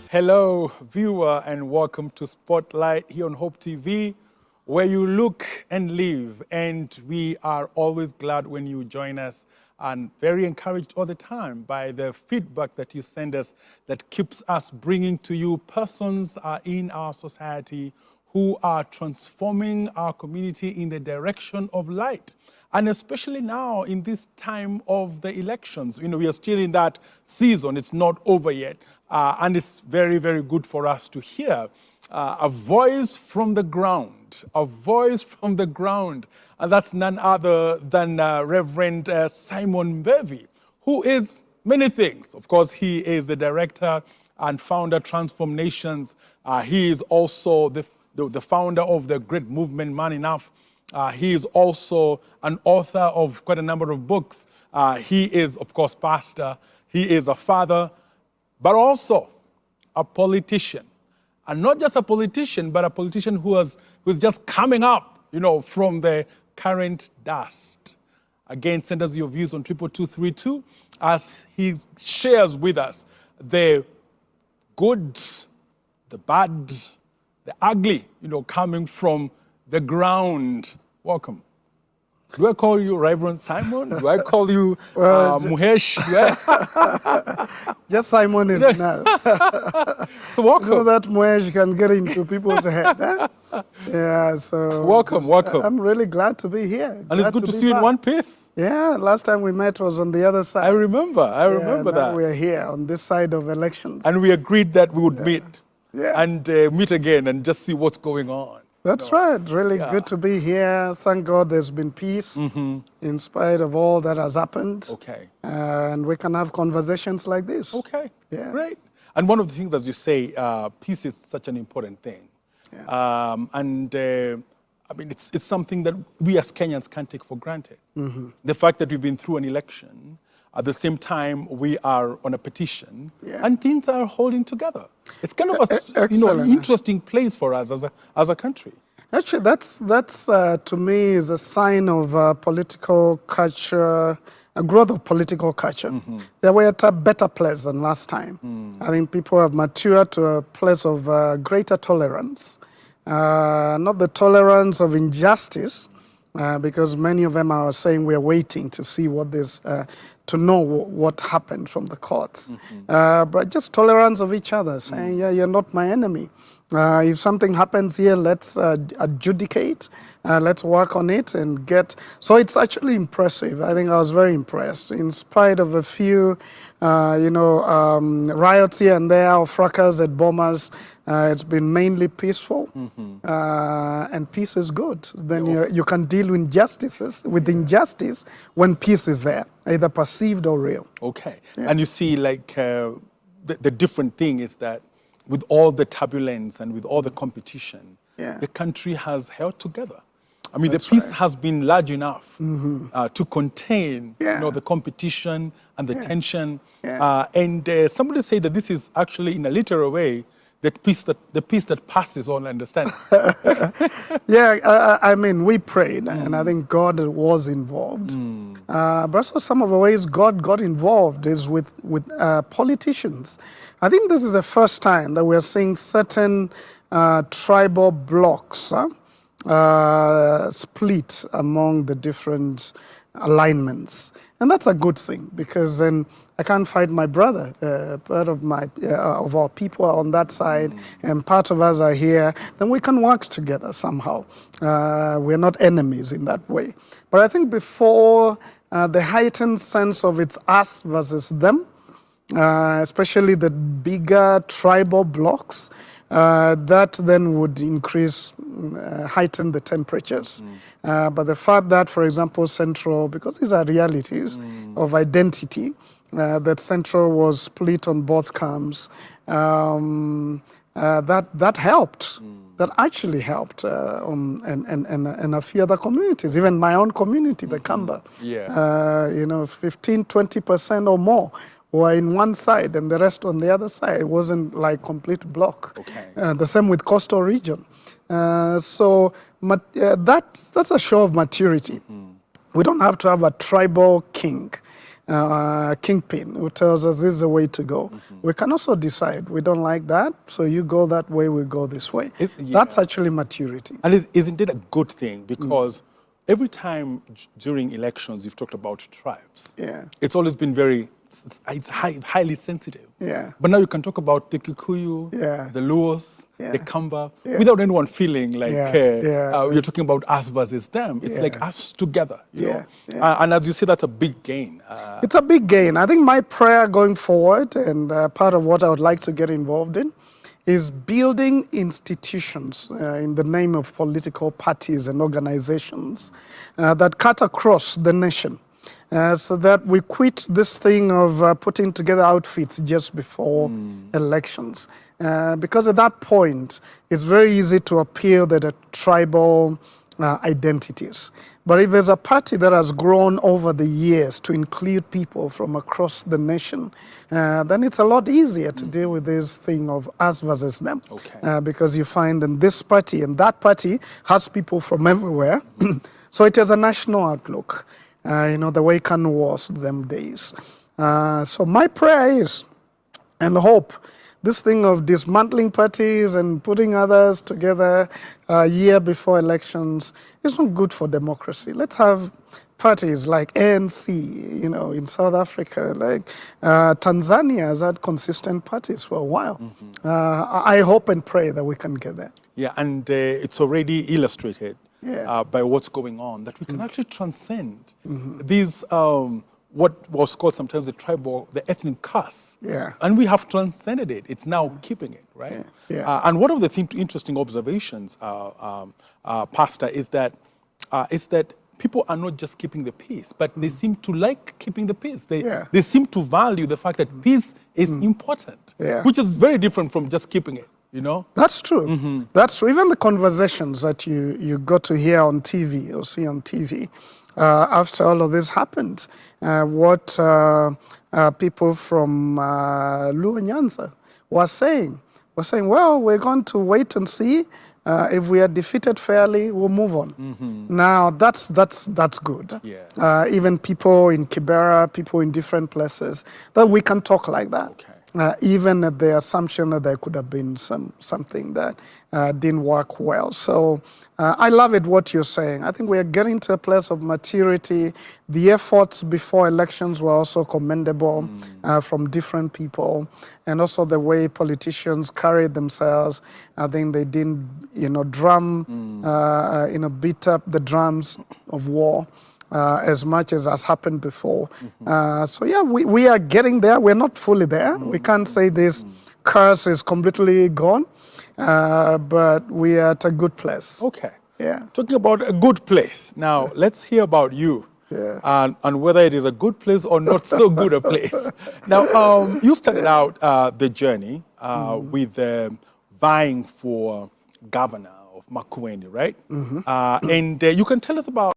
Hello, viewer, and welcome to Spotlight here on Hope TV, where you look and live. And we are always glad when you join us and very encouraged all the time by the feedback that you send us that keeps us bringing to you persons in our society who are transforming our community in the direction of light. And especially now in this time of the elections, we are still in that season. It's not over yet. And it's very, very good for us to hear a voice from the ground, a voice from the ground. And that's none other than Reverend Simon Mbevi, who is many things. Of course, he is the director and founder, Transform Nations. He is also the founder of the great movement, Man Enough. He is also an author of quite a number of books. He is, of course, pastor. He is a father, but also a politician. And not just a politician, but a politician who's just coming up, from the current dust. Again, send us your views on 22232 as he shares with us the good, the bad, the ugly, coming from the ground. Welcome. Do I call you Reverend Simon? Do I call you Muhesh? Just Simon is enough. So welcome. That Muhesh can get into people's head. Huh? Yeah, so... Welcome. I'm really glad to be here. And it's good to see you in one piece. Yeah, last time we met was on the other side. I remember now that. We're here on this side of elections. And we agreed that we would meet. Yeah. And meet again and just see what's going on. That's right. Really good to be here. Thank God there's been peace in spite of all that has happened. Okay. And we can have conversations like this. Okay. Yeah. Great. And one of the things, as you say, peace is such an important thing. Yeah. It's something that we as Kenyans can't take for granted. The fact that we've been through an election, at the same time, we are on a petition, and things are holding together. It's kind of an interesting place for us as a country. Actually, that's to me is a sign of political culture, a growth of political culture. That we're at a better place than last time. I think people have matured to a place of greater tolerance, not the tolerance of injustice. Because many of them are saying we're waiting to see what this, to know what happened from the courts. But just tolerance of each other, saying, you're not my enemy. If something happens here, let's adjudicate, let's work on it and get... So it's actually impressive. I think I was very impressed. In spite of a few, riots here and there, or fracas at bombers, it's been mainly peaceful, and peace is good. Then you can deal with injustice when peace is there, either perceived or real. Okay. Yeah. And you see, the different thing is that with all the turbulence and with all the competition, the country has held together. I mean, the peace has been large enough to contain the competition and the tension. And somebody say that this is actually, in a literal way, the peace that passes all understanding. We prayed, and I think God was involved. But also some of the ways God got involved is with politicians. I think this is the first time that we're seeing certain tribal blocks split among the different alignments. And that's a good thing, because then I can't fight my brother. Part of our people are on that side, and part of us are here. Then we can work together somehow. We're not enemies in that way. But I think before the heightened sense of it's us versus them, especially the bigger tribal blocks, that then would heighten the temperatures. But the fact that, for example, Central, because these are realities of identity, that Central was split on both camps, that helped. That actually helped, and a few other communities, even my own community, the Kamba. 15–20% or more were in one side and the rest on the other side. It wasn't like complete block. The same with coastal region. That's a show of maturity. We don't have to have a tribal king. kingpin who tells us this is the way to go. We can also decide we don't like that, so you go that way, we go this way. That's actually maturity. And isn't it a good thing? Because every time during elections you've talked about tribes. Yeah. It's always been it's highly sensitive. Yeah. But now you can talk about the Kikuyu, Yeah. the Luos, Yeah. the Kamba, Yeah. without anyone feeling like you're talking about us versus them. It's like us together, you know? Yeah. And as you say, that's a big gain. It's a big gain. I think my prayer going forward, and part of what I would like to get involved in, is building institutions in the name of political parties and organizations that cut across the nation. So that we quit this thing of putting together outfits just before elections. Because at that point, it's very easy to appeal that tribal identities. But if there's a party that has grown over the years to include people from across the nation, then it's a lot easier to deal with this thing of us versus them. Okay. Because you find that this party and that party has people from everywhere. So it has a national outlook. The way Kanu was them days. So my prayer is, and hope, this thing of dismantling parties and putting others together a year before elections is not good for democracy. Let's have parties like ANC, in South Africa, like Tanzania has had consistent parties for a while. I hope and pray that we can get there. Yeah, and it's already illustrated. Yeah. By what's going on, that we can actually transcend these, what was called sometimes the ethnic curse. Yeah. And we have transcended it. It's now keeping it, right? Yeah. And one of the interesting observations, Pastor, is that people are not just keeping the peace, but they seem to like keeping the peace. They seem to value the fact that peace is important, which is very different from just keeping it. That's true. That's true. Even the conversations that you got to hear on TV or see on TV after all of this happened, what people from Luo Nyanza were saying, well, we're going to wait and see. If we are defeated fairly, we'll move on. Now, that's good. Yeah. Even people in Kibera, people in different places, that we can talk like that. Okay. Even at the assumption that there could have been something that didn't work well. So I love it what you're saying. I think we are getting to a place of maturity. The efforts before elections were also commendable from different people, and also the way politicians carried themselves. I think they didn't, beat up the drums of war. As much as has happened before. So yeah, we are getting there. We're not fully there. We can't say this curse is completely gone, but we are at a good place. Okay. Yeah. Talking about a good place. Now, let's hear about you. Yeah. And whether it is a good place or not so good a place. Now, you started out the journey with vying for governor of Makueni, right? And you can tell us about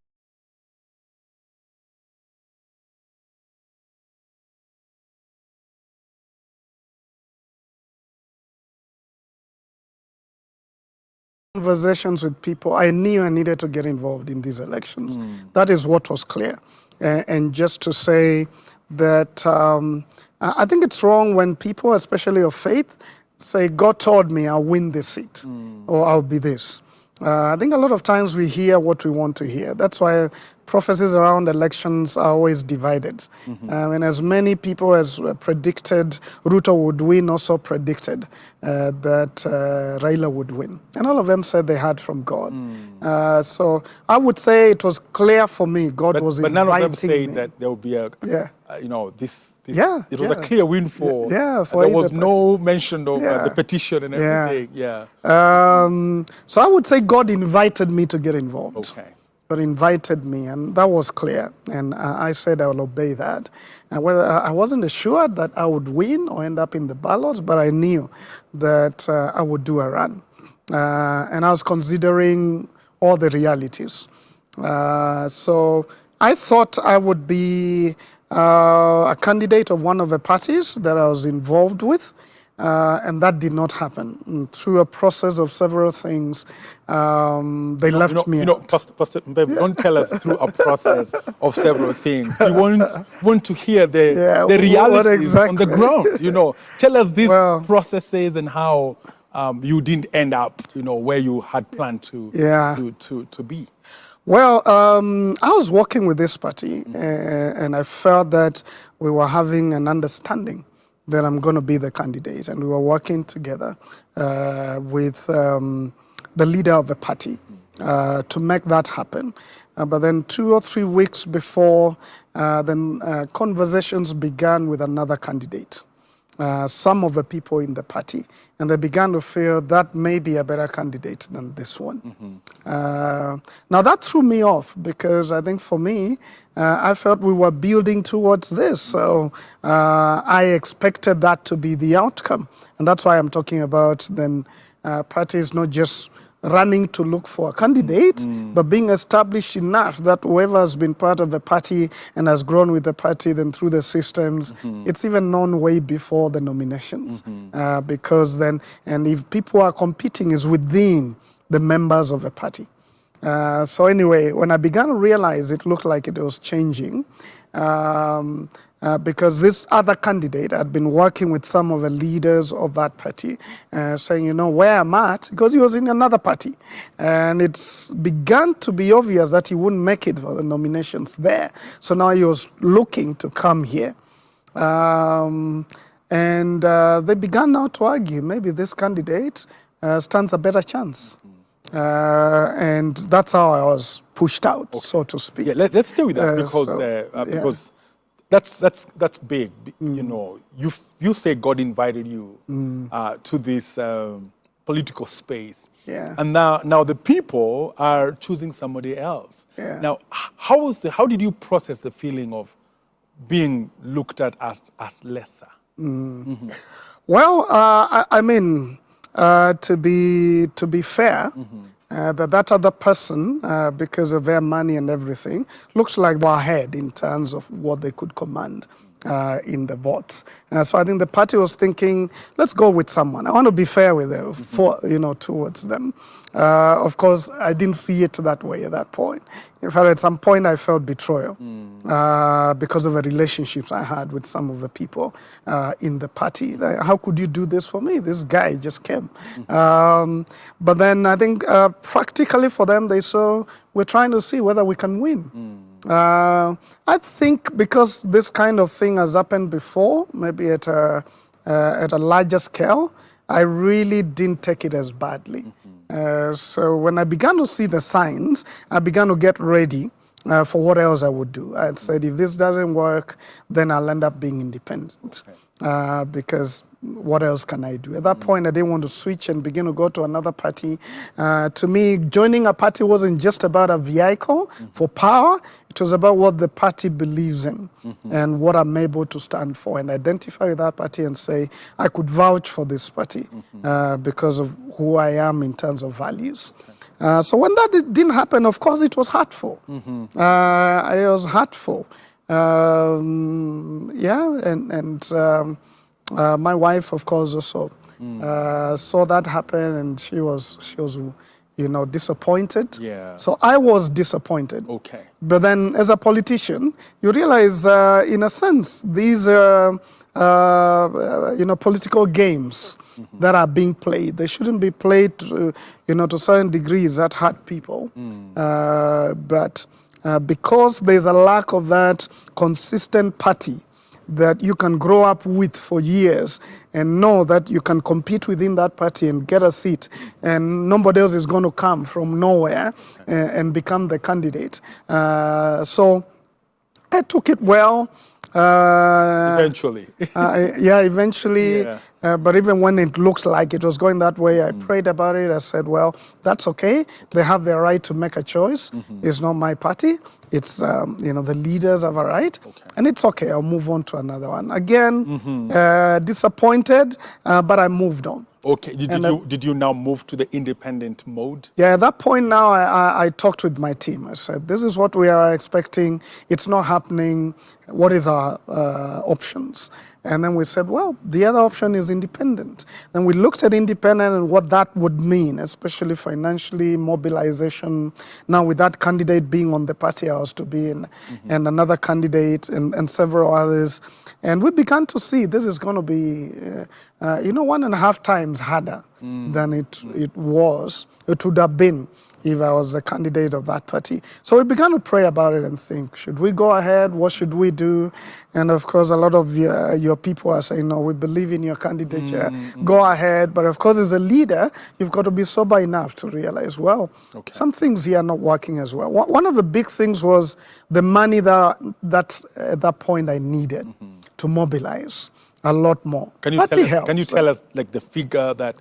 conversations with people. I knew I needed to get involved in these elections. That is what was clear. And just to say that I think it's wrong when people, especially of faith, say, God told me I'll win this seat or I'll be this. I think a lot of times we hear what we want to hear. That's why prophecies around elections are always divided. And as many people as predicted Ruto would win also predicted that Raila would win. And all of them said they heard from God. So I would say it was clear for me. God was inviting me. But none of them said that there would be a, this it was a clear win for, for there was no mention of the petition and everything. So I would say God invited me to get involved. Okay. God invited me, and that was clear. And I said I will obey that. And whether I wasn't assured that I would win or end up in the ballots, but I knew that I would do a run. And I was considering all the realities. So I thought I would be a candidate of one of the parties that I was involved with. and that did not happen. And through a process of several things, they left me out. Pastor Mbevi, don't tell us through a process of several things. We want to hear the realities on the ground. Tell us these processes and how you didn't end up, where you had planned to be. Well, I was working with this party, and I felt that we were having an understanding that I'm going to be the candidate, and we were working together with the leader of the party to make that happen. But then 2 or 3 weeks before, conversations began with another candidate. Some of the people in the party, and they began to feel that may be a better candidate than this one. Now that threw me off, because I think for me, I felt we were building towards this. So I expected that to be the outcome. And that's why I'm talking about then parties not just running to look for a candidate, but being established enough that whoever has been part of the party and has grown with the party, then through the systems, it's even known way before the nominations. Because then, and if people are competing, is within the members of the party. So anyway, when I began to realize it looked like it was changing, because this other candidate had been working with some of the leaders of that party, saying, where I'm at, because he was in another party. And it's began to be obvious that he wouldn't make it for the nominations there. So now he was looking to come here. And they began now to argue, maybe this candidate stands a better chance. And that's how I was pushed out, so to speak. Yeah, let's stay with that, because that's big. You say God invited you to this political space, and now the people are choosing somebody else. Now, how did you process the feeling of being looked at as lesser? Well, I mean, to be fair, that other person, because of their money and everything, looks like they're ahead in terms of what they could command in the votes. So I think the party was thinking, let's go with someone. I want to be fair with them, towards them. Of course, I didn't see it that way at that point. In fact, at some point, I felt betrayal because of the relationships I had with some of the people in the party. Like, how could you do this for me? This guy just came. But then I think practically for them, they saw we're trying to see whether we can win. I think because this kind of thing has happened before, maybe at a larger scale, I really didn't take it as badly. So when I began to see the signs, I began to get ready for what else I would do. I said, if this doesn't work, then I'll end up being independent. Because what else can I do? At that point, I didn't want to switch and begin to go to another party. To me, joining a party wasn't just about a vehicle for power. It was about what the party believes in and what I'm able to stand for, and identify with that party and say, I could vouch for this party because of who I am in terms of values. So when that didn't happen, of course, it was hurtful. It was hurtful. My wife, of course, also saw that happen, and she was disappointed. So I was disappointed. But then, as a politician, you realize, in a sense, these are political games that are being played. They shouldn't be played to certain degrees that hurt people. But because there's a lack of that consistent party that you can grow up with for years and know that you can compete within that party and get a seat, and nobody else is going to come from nowhere and become the candidate. So I took it well. Eventually. Eventually. But even when it looks like it was going that way, I prayed about it. I said, well, that's okay. They have their right to make a choice. It's not my party. It's, the leaders have a right. And it's okay. I'll move on to another one. Again, disappointed, but I moved on. Did you now move to the independent mode? Yeah, at that point now, I talked with my team. I said, this is what we are expecting. It's not happening. what is our options? And then we said, well, the other option is independent. Then we looked at independent and what that would mean, especially financially, mobilization. Now with that candidate being on the party I was to be in, and another candidate and several others. And we began to see this is going to be, 1.5 times harder than it would have been if I was a candidate of that party. So we began to pray about it and think, should we go ahead? What should we do? And of course, a lot of your people are saying, no, we believe in your candidature. Go ahead. But of course, as a leader, you've got to be sober enough to realize, well, some things here are not working as well. One of the big things was the money that at that point I needed to mobilize a lot more. Can you tell us like the figure that,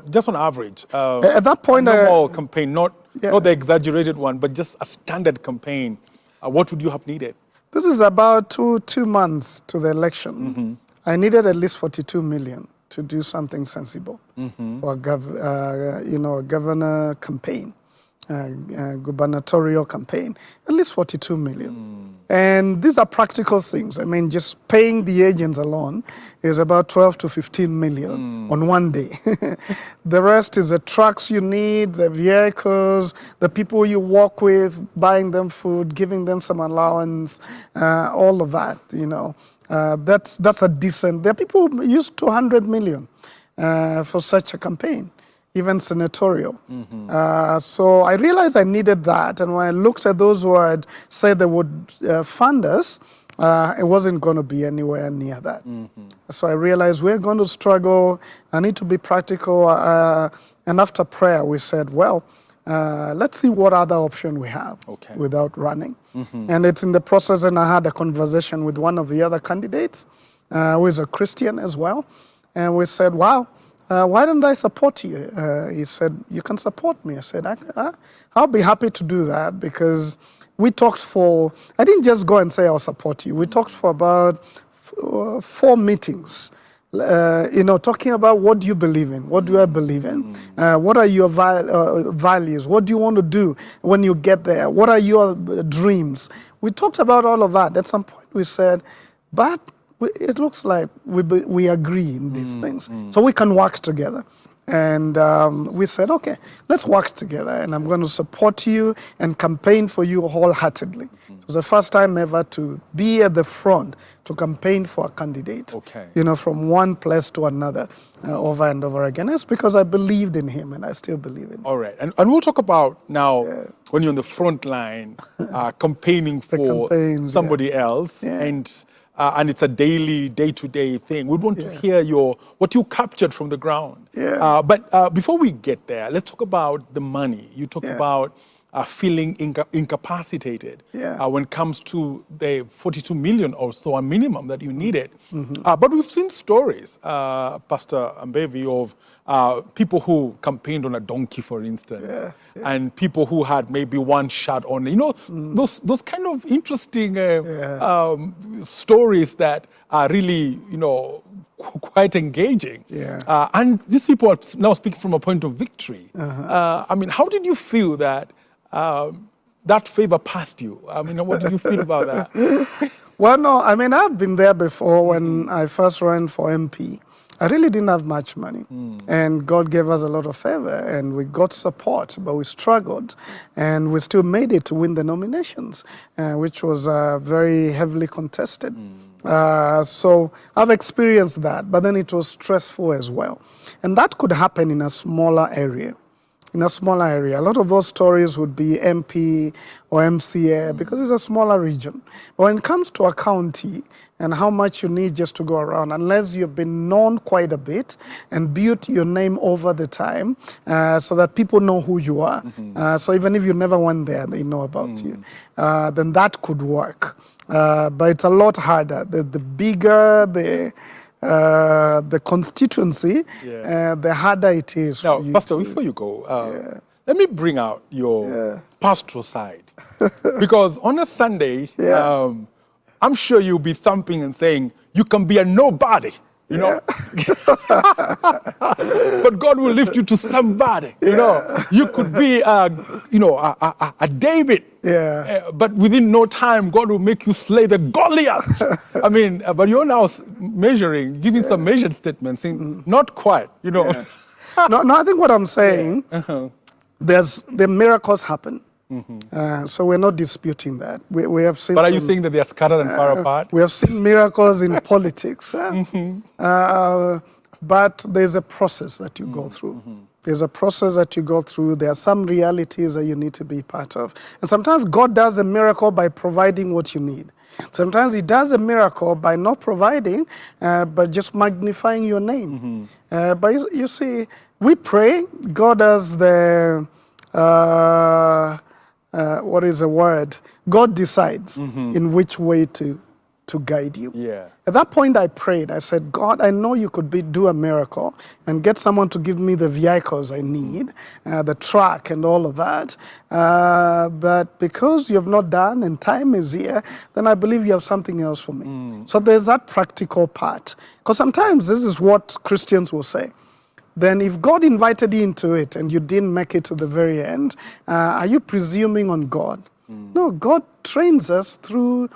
just on average, at that point, a normal campaign, not the exaggerated one, but just a standard campaign, what would you have needed? This is about two months to the election. I needed at least 42 million to do something sensible for a governor campaign, gubernatorial campaign, at least 42 million. And these are practical things. I mean, just paying the agents alone is about 12 to 15 million on one day. The rest is the trucks you need, the vehicles, the people you work with, buying them food, giving them some allowance, all of that, That's a decent. There are people who use 200 million for such a campaign, even senatorial. So I realized I needed that. And when I looked at those who had said they would fund us, it wasn't going to be anywhere near that. So I realized we're going to struggle. I need to be practical. And after prayer, we said, well, let's see what other option we have without running. And it's in the process, and I had a conversation with one of the other candidates, who is a Christian as well. And we said, wow, why don't I support you? He said, you can support me. I said, I'll be happy to do that, because we talked I didn't just go and say I'll support you. We talked for about 4 meetings, talking about what do you believe in? What do I believe in? What are your values? What do you want to do when you get there? What are your dreams? We talked about all of that. At some point we said, but it looks like we agree in these things, so we can work together. And we said, okay, let's work together, and I'm going to support you and campaign for you wholeheartedly. It was the first time ever to be at the front to campaign for a candidate, from one place to another, over and over again. It's because I believed in him, and I still believe in him. All right, and we'll talk about now when you're on the front line campaigning for somebody else, and it's a day-to-day thing. We want to hear what you captured from the ground. But before we get there, let's talk about the money. You talk about feeling incapacitated when it comes to the 42 million or so, a minimum that you needed. But we've seen stories, Pastor Mbevi, of people who campaigned on a donkey, for instance, and people who had maybe one shot on, those kind of interesting stories that are really, quite engaging. And these people are now speaking from a point of victory. I mean, how did you feel that that favor passed you? I mean, what did you feel about that? Well, no, I mean, I've been there before when I first ran for MP. I really didn't have much money, and God gave us a lot of favor, and we got support, but we struggled, and we still made it to win the nominations, which was very heavily contested. So I've experienced that, but then it was stressful as well. And that could happen in a smaller area. A lot of those stories would be MP or MCA because it's a smaller region. But when it comes to a county and how much you need just to go around, unless you've been known quite a bit and built your name over the time so that people know who you are. So even if you never went there, they know about you. Then that could work. But it's a lot harder. The bigger the constituency, the harder it is. Now, Pastor, before you go, let me bring out your pastoral side. Because on a Sunday, I'm sure you'll be thumping and saying, you can be a nobody you know. But God will lift you to somebody, you know. You could be, a David. Yeah. But within no time, God will make you slay the Goliath. I mean, but you're now giving some measured statements, saying, not quite, you know. Yeah. No, I think what I'm saying, the miracles happen. So we're not disputing that. We have seen. But are you saying that they are scattered and far apart? We have seen miracles in politics. But there's a process that you go through. There's a process that you go through. There are some realities that you need to be part of. And sometimes God does a miracle by providing what you need. Sometimes he does a miracle by not providing, but just magnifying your name. But you see, we pray. God does the, what is the word? God decides in which way to guide you. Yeah. At that point, I prayed. I said, God, I know you could do a miracle and get someone to give me the vehicles I need, the truck and all of that. But because you have not done and time is here, then I believe you have something else for me. So there's that practical part. Because sometimes this is what Christians will say. Then if God invited you into it and you didn't make it to the very end, are you presuming on God? No, God trains us through.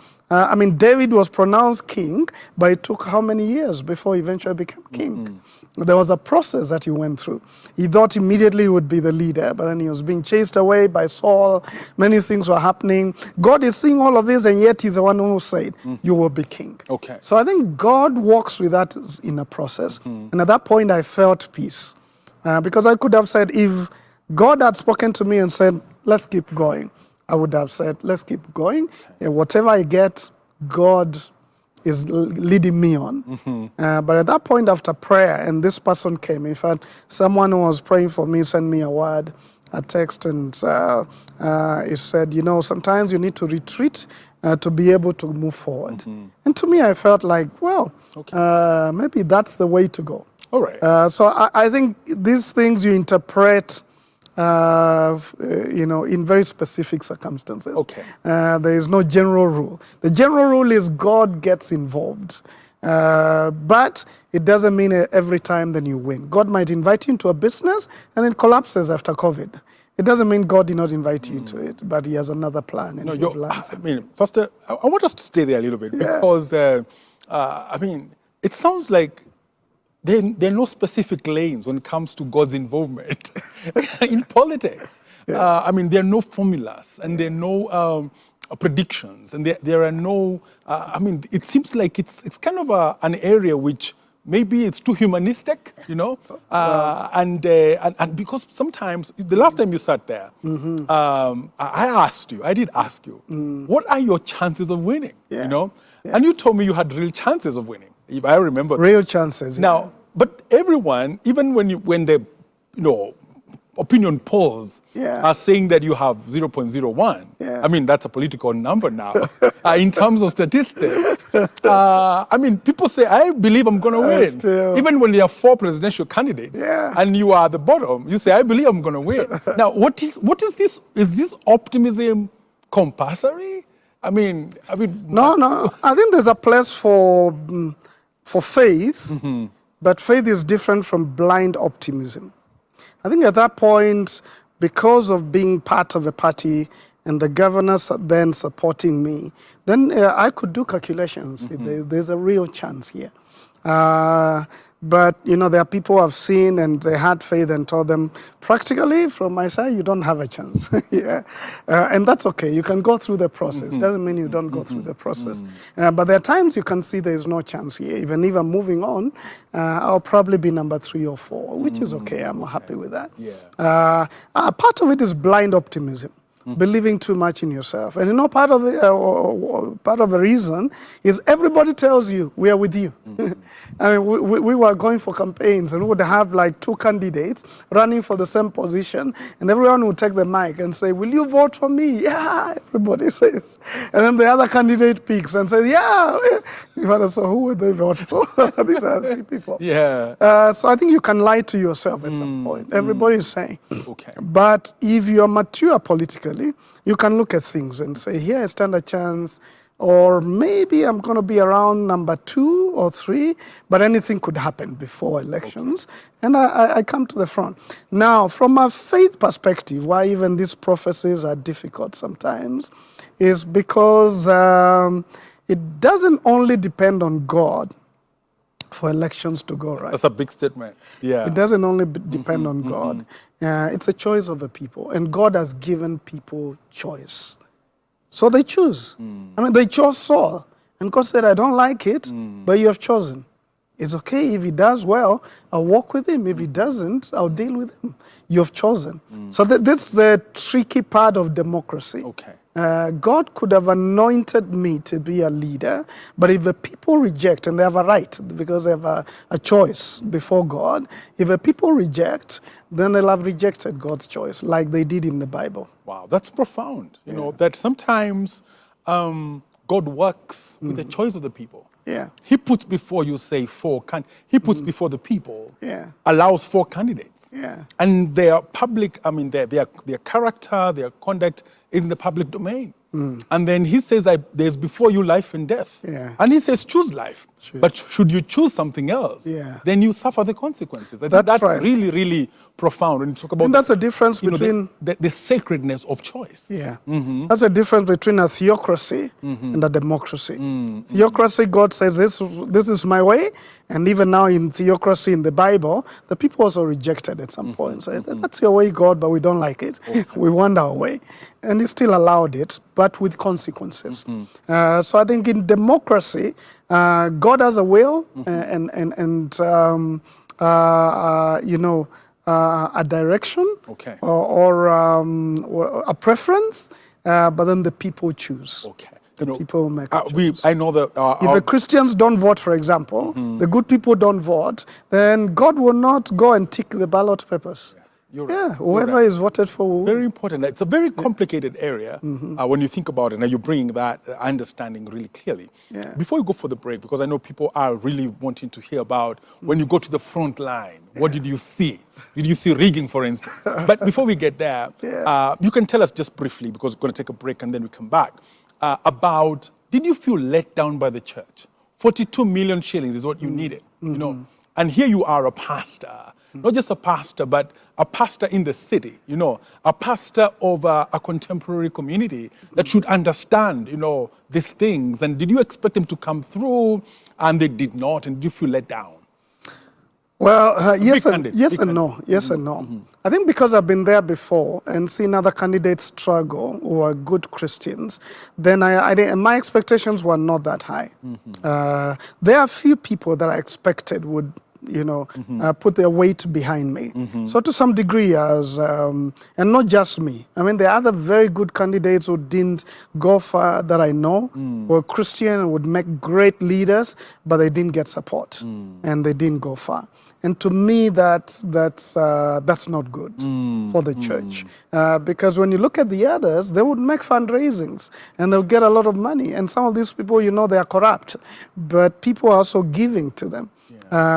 David was pronounced king, but it took how many years before he eventually became king? There was a process that he went through. He thought immediately he would be the leader, but then he was being chased away by Saul. Many things were happening. God is seeing all of this, and yet he's the one who said, you will be king. Okay. So I think God walks with that in a process. And at that point, I felt peace. Because I could have said, if God had spoken to me and said, let's keep going, I would have said, let's keep going. Whatever I get, God is leading me on. But at that point, after prayer, and this person came, in fact, someone who was praying for me sent me a text, and he said, sometimes you need to retreat to be able to move forward. And to me, I felt like, well, maybe that's the way to go. All right. So I think these things you interpret in very specific circumstances. Okay. There is no general rule. The general rule is God gets involved. But it doesn't mean every time then you win. God might invite you into a business and it collapses after COVID. It doesn't mean God did not invite you to it, but he has another plan. And Pastor, I want us to stay there a little bit because, it sounds like there are no specific lanes when it comes to God's involvement in politics. There are no formulas and there are no predictions and there are no, it seems like it's kind of an area which maybe it's too humanistic, and because sometimes, the last time you sat there, I did ask you, what are your chances of winning, And you told me you had real chances of winning. If I remember. Real chances. Now, but everyone, even when the, opinion polls are saying that you have 0.01. Yeah. That's a political number now. In terms of statistics, people say, I believe I'm going to win. Still. Even when there are 4 presidential candidates and you are at the bottom, you say, I believe I'm going to win. Now, what is this? Is this optimism compulsory? No. I think there's a place for faith, but faith is different from blind optimism. I think at that point, because of being part of a party and the governors then supporting me, then I could do calculations. There's a real chance here. But, there are people I've seen and they had faith and told them, practically, from my side, you don't have a chance. And that's okay. You can go through the process. Doesn't mean you don't go through the process. But there are times you can see there's no chance here. Even if I'm moving on, I'll probably be number 3 or 4, which is okay. I'm happy with that. Part of it is blind optimism. Believing too much in yourself. And part of it, part of the reason is everybody tells you, we are with you. We were going for campaigns and we would have like 2 candidates running for the same position and everyone would take the mic and say, will you vote for me? Yeah, everybody says. And then the other candidate peaks and says, yeah. So who would they vote for? These are 3 people. So I think you can lie to yourself at some point. Everybody is saying. Okay. But if you're mature politically, you can look at things and say, here I stand a chance or maybe I'm going to be around number 2 or 3, but anything could happen before elections. And I come to the front. Now, from a faith perspective, why even these prophecies are difficult sometimes is because it doesn't only depend on God for elections to go right. That's a big statement. Yeah. It doesn't only depend on God. It's a choice of the people. And God has given people choice. So they choose. I mean, they chose Saul. And God said, I don't like it, but you have chosen. It's okay if he does well, I'll walk with him. If he doesn't, I'll deal with him. You have chosen. So this is the tricky part of democracy. Okay. God could have anointed me to be a leader, but if the people reject, and they have a right because they have a choice before God, if the people reject, then they'll have rejected God's choice, like they did in the Bible. Wow, that's profound. You know, that sometimes God works with the choice of the people. Yeah. He puts before you, say, he puts before the people, allows 4 candidates. Yeah. And their public, I mean, their character, their conduct is in the public domain. And then he says, there's before you life and death. Yeah. And he says, choose life. But should you choose something else, then you suffer the consequences. I think that's right. really, really profound when you talk about that's the difference between the sacredness of choice. Yeah. That's the difference between a theocracy and a democracy. Theocracy, God says, this is my way. And even now in theocracy in the Bible, the people also rejected at some point. So that's your way, God, but we don't like it. We want our way. And he still allowed it, but with consequences. So I think in democracy, God has a will and a direction or a preference, but then the people choose. Okay. The people make a choice. I know that if the Christians don't vote, for example, the good people don't vote, then God will not go and tick the ballot papers. You're right. Whoever is voted for. Very important. It's a very complicated area when you think about it, and you're bringing that understanding really clearly. Before you go for the break, because I know people are really wanting to hear about when you go to the front line, what did you see? Did you see rigging, for instance? But before we get there, you can tell us just briefly, because we're going to take a break and then we come back, about did you feel let down by the church? 42 million shillings is what you needed, you know, and here you are, a pastor. Not just a pastor, but a pastor in the city, you know, a pastor of a contemporary community that should understand, you know, these things. And did you expect them to come through and they did not? And did you feel let down? Well, yes and no. I think because I've been there before and seen other candidates struggle who are good Christians, then my expectations were not that high. There are few people that I expected would put their weight behind me. So to some degree, and not just me. I mean, there are other very good candidates who didn't go far that I know, were Christian and would make great leaders, but they didn't get support and they didn't go far. And to me, that's not good for the church. Because when you look at the others, they would make fundraisings and they'll get a lot of money. And some of these people, they are corrupt, but people are also giving to them.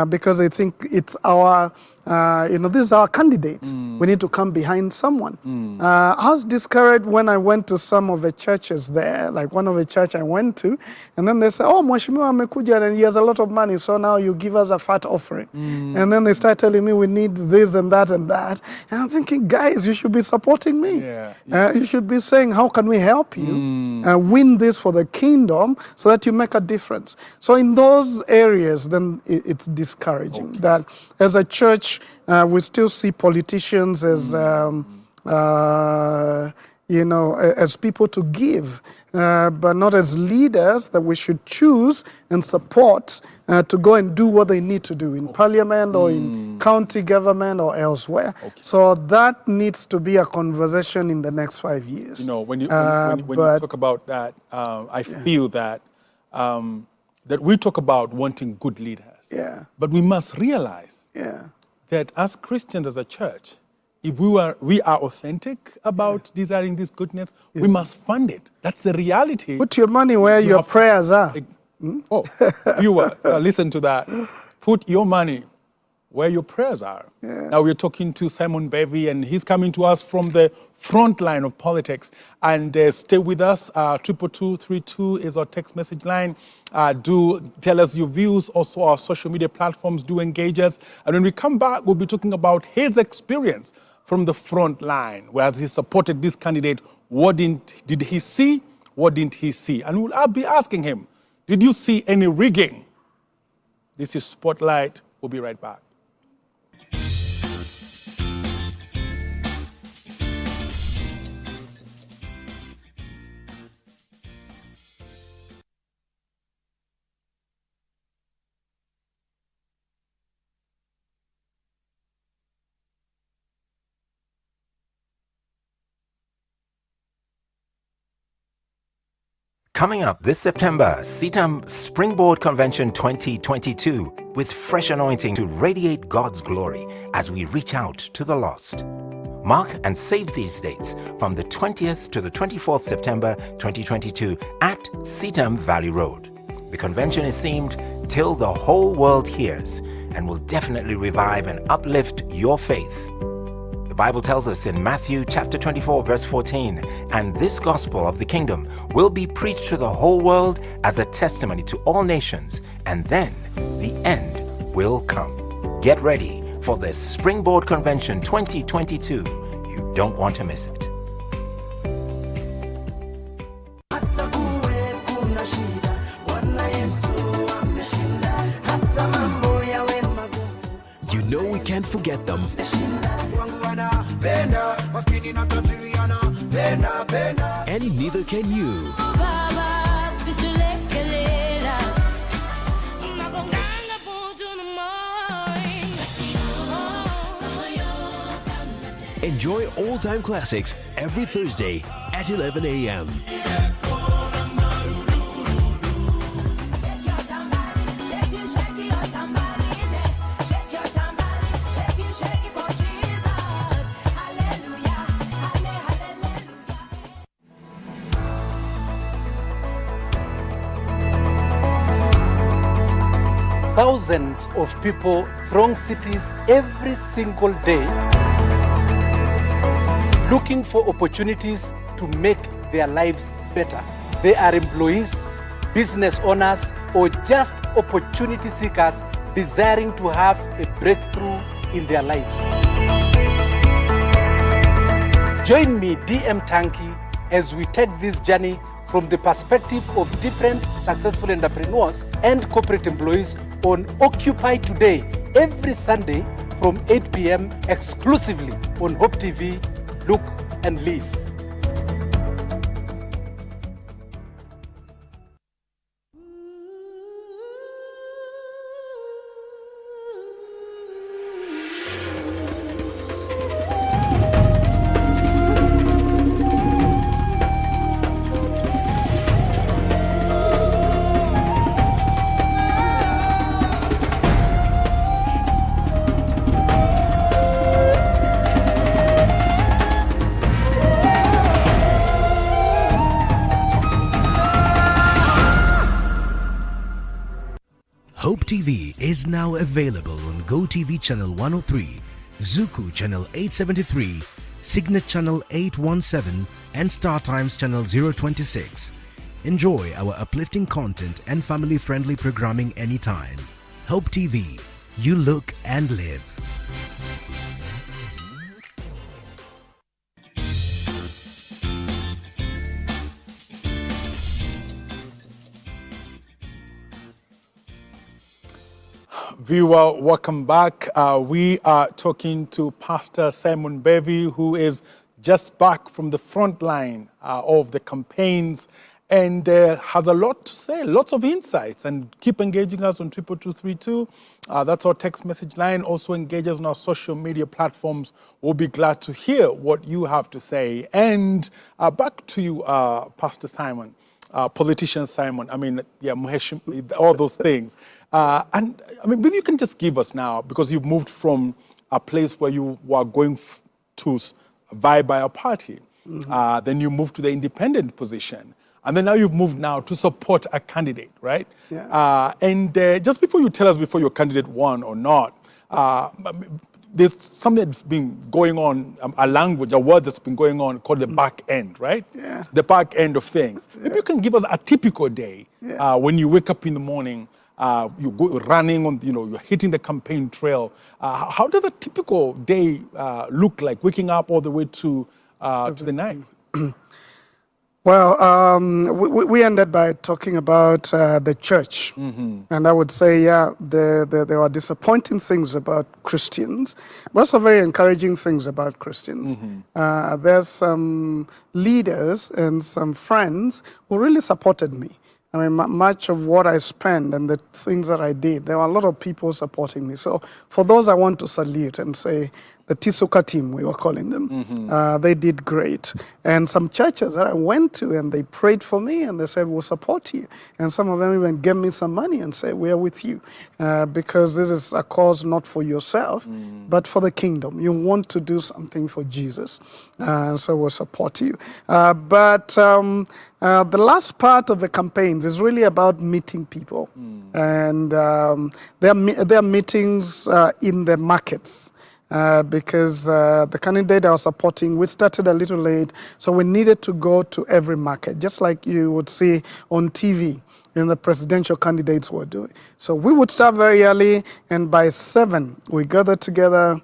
Because they think it's our, this is our candidate. We need to come behind someone. I was discouraged when I went to some of the churches there, like one of the church I went to, and then they say, oh, Mweshimiwa amekuja and he has a lot of money, so now you give us a fat offering. And then they start telling me we need this and that and that. And I'm thinking, guys, you should be supporting me. You should be saying, how can we help you win this for the kingdom so that you make a difference? So in those areas, then it's discouraging that as a church, we still see politicians as, as people to give, but not as leaders that we should choose and support to go and do what they need to do in parliament or in county government or elsewhere. So that needs to be a conversation in the next 5 years. When you talk about that, I feel that that we talk about wanting good leaders. But we must realize that as Christians, as a church, if we are authentic about desiring this goodness, we must fund it. That's the reality. Put your money where your prayers are. Viewer, listen to that. Put your money where your prayers are. Now we're talking to Simon Mbevi, and he's coming to us from the front line of politics. And stay with us. 22232 is our text message line. Do tell us your views. Also, our social media platforms, do engage us. And when we come back, we'll be talking about his experience from the front line, where he supported this candidate. What did he see? What didn't he see? And I'll be asking him, did you see any rigging? This is Spotlight. We'll be right back. Coming up this September, CITAM Springboard Convention 2022 with fresh anointing to radiate God's glory as we reach out to the lost. Mark and save these dates from the 20th to the 24th September 2022 at CITAM Valley Road. The convention is themed Till the Whole World Hears and will definitely revive and uplift your faith. The Bible tells us in Matthew chapter 24 verse 14, and this gospel of the kingdom will be preached to the whole world as a testimony to all nations, and then the end will come. Get ready for the Springboard Convention 2022. You don't want to miss it. You know we can't forget them. And neither can you. Enjoy all-time classics every Thursday at 11 a.m. Thousands of people throng cities every single day looking for opportunities to make their lives better. They are employees, business owners, or just opportunity seekers desiring to have a breakthrough in their lives. Join me, DM Tanki, as we take this journey from the perspective of different successful entrepreneurs and corporate employees on Occupy Today every Sunday from 8 p.m. exclusively on Hope TV. Look and live. Hope TV is now available on GoTV Channel 103, Zuku Channel 873, Signet Channel 817, and Star Times Channel 026. Enjoy our uplifting content and family-friendly programming anytime. Hope TV, you look and live. Viewer, welcome back. We are talking to Pastor Simon Mbevi, who is just back from the front line of the campaigns and has a lot to say, lots of insights. And keep engaging us on 22232. That's our text message line. Also engage us on our social media platforms. We'll be glad to hear what you have to say. And back to you, Pastor Simon. Politician Simon, Muhesh, all those things. And maybe you can just give us now, because you've moved from a place where you were going to vie by a party, then you moved to the independent position, and then now you've moved now to support a candidate, right? Yeah. And just before you tell us before your candidate won or not, there's something that's been going on, a language, a word that's been going on called the back end, right? Yeah. The back end of things. Yeah. Maybe you can give us a typical day when you wake up in the morning, you go running on, you're hitting the campaign trail. How does a typical day look like, waking up all the way to the night? Well, we ended by talking about the church. And I would say, there are disappointing things about Christians, but also very encouraging things about Christians. There's some leaders and some friends who really supported me. I mean, much of what I spent and the things that I did, there were a lot of people supporting me. So for those, I want to salute and say, the Tisuka team, we were calling them, they did great. And some churches that I went to, and they prayed for me, and they said, we'll support you. And some of them even gave me some money and said, we are with you, because this is a cause not for yourself, but for the kingdom. You want to do something for Jesus, so we'll support you. But the last part of the campaigns is really about meeting people. And there are meetings in the markets. Because the candidate I was supporting, we started a little late, so we needed to go to every market, just like you would see on TV and the presidential candidates were doing. So we would start very early, and by 7, we gather together,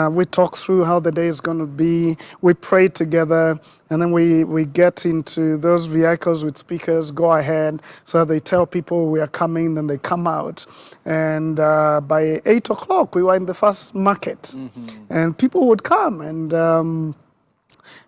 we talk through how the day is going to be, we pray together, and then we get into those vehicles with speakers, go ahead, so they tell people we are coming, then they come out. And by 8 o'clock, we were in the first market, and people would come, and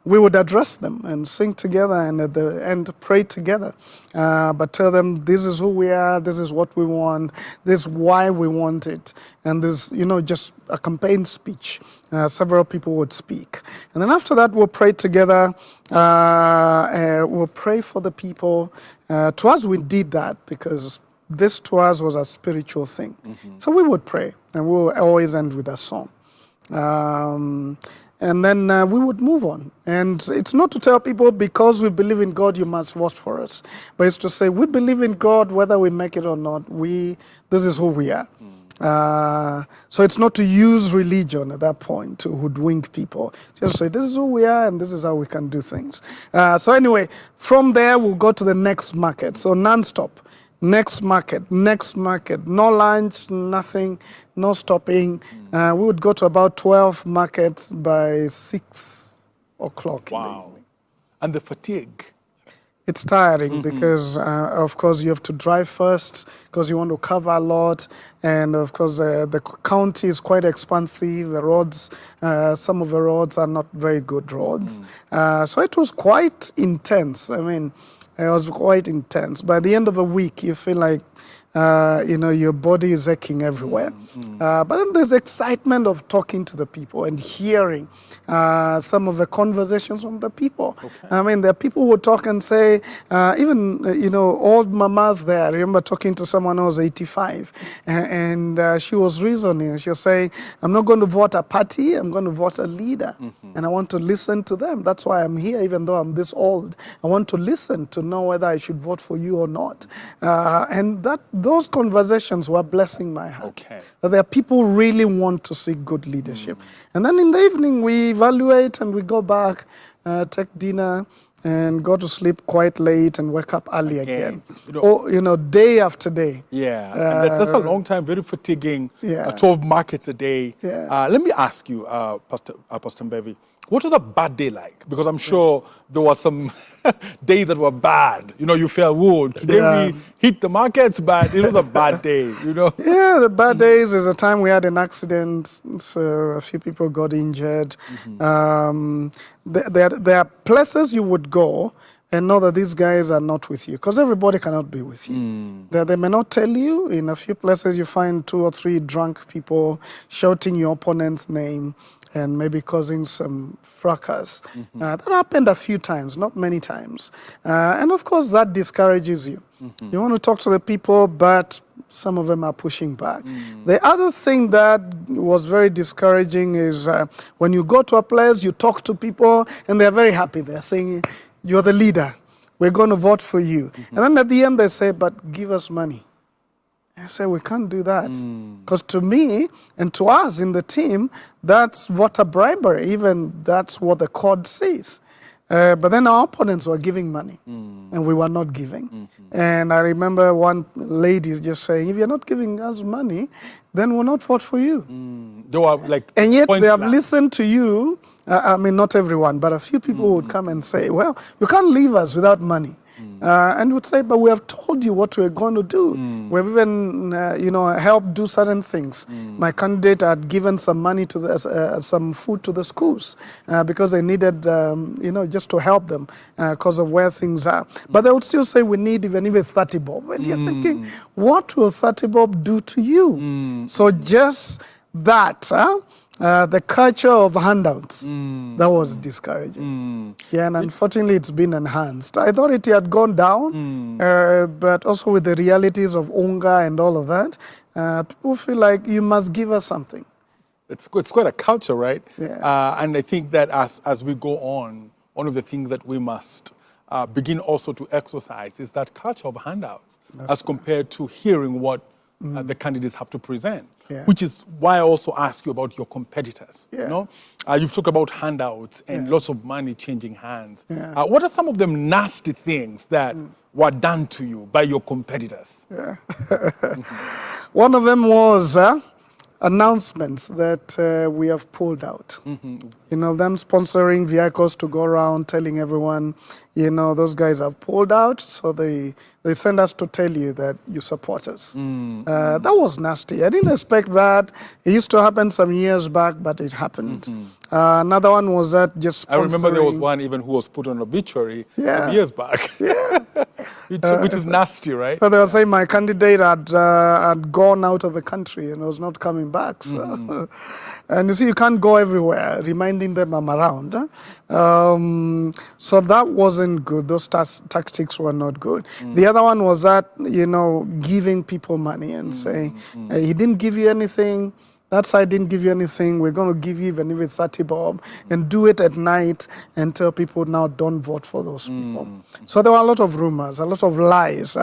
we would address them and sing together, and at the end pray together, but tell them this is who we are, this is what we want, this is why we want it, and this, just a campaign speech. Several people would speak, and then after that we'll pray together. We'll pray for the people. To us, we did that because this to us was a spiritual thing. So we would pray, and we will always end with a song. And then we would move on. And it's not to tell people because we believe in God, you must vote for us. But it's to say we believe in God whether we make it or not. This is who we are. So it's not to use religion at that point to hoodwink people. Just say this is who we are and this is how we can do things. So anyway, from there we'll go to the next market. So non-stop. Next market, no lunch, nothing, no stopping. We would go to about 12 markets by 6 o'clock in the evening. And the fatigue? It's tiring because, of course, you have to drive first because you want to cover a lot. And, of course, the county is quite expansive. The roads, some of the roads are not very good roads. So it was quite intense. I mean, it was quite intense. By the end of the week, you feel like, your body is aching everywhere. But then there's excitement of talking to the people and hearing some of the conversations from the people. Okay. I mean, there are people who talk and say, even, old mamas there. I remember talking to someone who was 85, and she was reasoning. She was saying, I'm not going to vote a party, I'm going to vote a leader. And I want to listen to them. That's why I'm here, even though I'm this old. I want to listen to know whether I should vote for you or not. And those conversations were blessing my heart. Okay. That there are people who really want to see good leadership. And then in the evening, we evaluate and we go back, take dinner, and go to sleep quite late and wake up early again. Day after day. Yeah, and that's a long time, very fatiguing. 12 markets a day. Yeah. Let me ask you, Pastor Mbevi, what was a bad day like? Because I'm sure there were some days that were bad. You felt, whoa, today we hit the markets, but it was a bad day, Yeah, the bad days is a time we had an accident, so a few people got injured. There are places you would go and know that these guys are not with you, because everybody cannot be with you. They may not tell you. In a few places you find 2 or 3 drunk people shouting your opponent's name and maybe causing some fracas. That happened a few times, not many times. And of course that discourages you. You want to talk to the people, but some of them are pushing back. The other thing that was very discouraging is when you go to a place, you talk to people, and they're very happy. They're saying, you're the leader. We're going to vote for you. And then at the end they say, but give us money. I said, we can't do that. Because to me and to us in the team, that's voter bribery. Even that's what the code says. But then our opponents were giving money, and we were not giving. And I remember one lady just saying, if you're not giving us money, then we'll not vote for you. They were like, and yet they have blank. listened to you. I mean, not everyone, but a few people would come and say, well, you can't leave us without money. And would say, but we have told you what we're going to do. We've even, helped do certain things. My candidate had given some money to some food to the schools because they needed, just to help them because of where things are. But they would still say we need even if it's 30 bob. And you're thinking, what will 30 bob do to you? So just that, the culture of handouts, that was discouraging. Yeah, and unfortunately it's been enhanced. I thought it had gone down, but also with the realities of hunger and all of that, people feel like you must give us something. It's quite a culture, right? Yeah. And I think that as we go on, one of the things that we must begin also to exercise is that culture of handouts as compared to hearing what the candidates have to present, which is why I also ask you about your competitors. Yeah. You know, you've talked about handouts and lots of money changing hands. Yeah. What are some of them nasty things that were done to you by your competitors? Yeah. One of them was announcements that we have pulled out. You know, them sponsoring vehicles to go around telling everyone, those guys have pulled out, so they send us to tell you that you support us. That was nasty. I didn't expect that. It used to happen some years back, but it happened. Another one was that just sponsoring. I remember there was one even who was put on obituary some years back. which is nasty, right? So they were saying my candidate had gone out of the country and was not coming back. So. And you see, you can't go everywhere, reminding them I'm around. So that wasn't good. Those tactics were not good. The other one was that, giving people money and saying, he didn't give you anything. That side didn't give you anything. We're going to give you even if it's 30 bob and do it at night and tell people now don't vote for those people. So there were a lot of rumors, a lot of lies,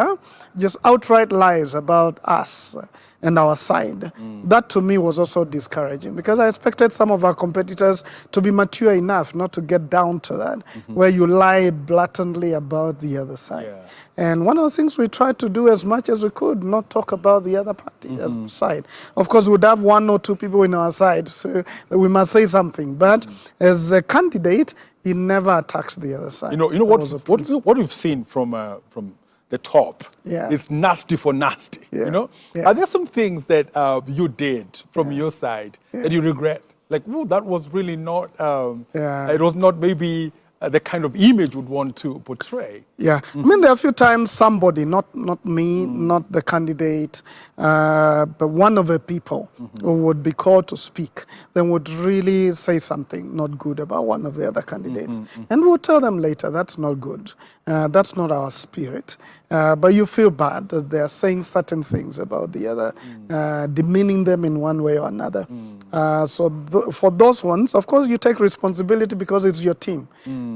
just outright lies about us and our side. That to me was also discouraging because I expected some of our competitors to be mature enough not to get down to that, where you lie blatantly about the other side. Yeah. And one of the things we tried to do as much as we could, not talk about the other party side. Of course, we'd have one or two people in our side, so we must say something. But as a candidate, he never attacks the other side. What we've seen from the top is nasty for nasty. Are there some things that you did from your side that you regret? Like, that was really not. It was not maybe the kind of image would want to portray. Yeah, I mean, there are a few times somebody, not me, not the candidate, but one of the people who would be called to speak, then would really say something not good about one of the other candidates. And we'll tell them later, that's not good. That's not our spirit. But you feel bad that they're saying certain things about the other, demeaning them in one way or another. So for those ones, of course, you take responsibility because it's your team.